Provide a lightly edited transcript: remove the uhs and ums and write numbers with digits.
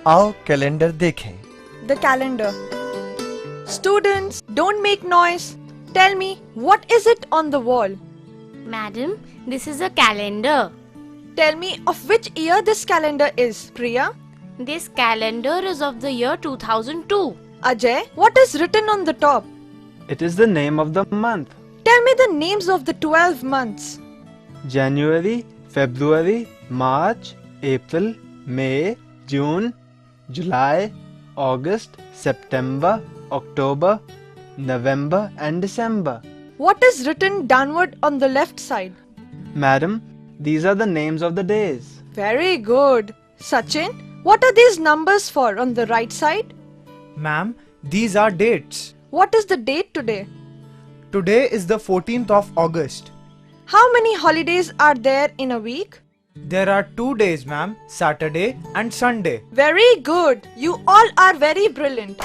आओ कैलेंडर देखें। The calendar. Students, don't make noise. Tell me, what is it on the wall? Madam, this is a calendar. Tell me of which year this calendar is, Priya. This calendar is of the year 2002. Ajay, what is written on the top? It is the name of the month. Tell me the names of the 12 months. January, February, March, April, May, June, July, August, September, October, November and December. What is written downward on the left side? Madam, these are the names of the days. Very good. Sachin, what are these numbers for on the right side? Ma'am, these are dates. What is the date today? Today is the 14th of August. How many holidays are there in a week? There are 2 days, ma'am, Saturday and Sunday. Very good. You all are very brilliant.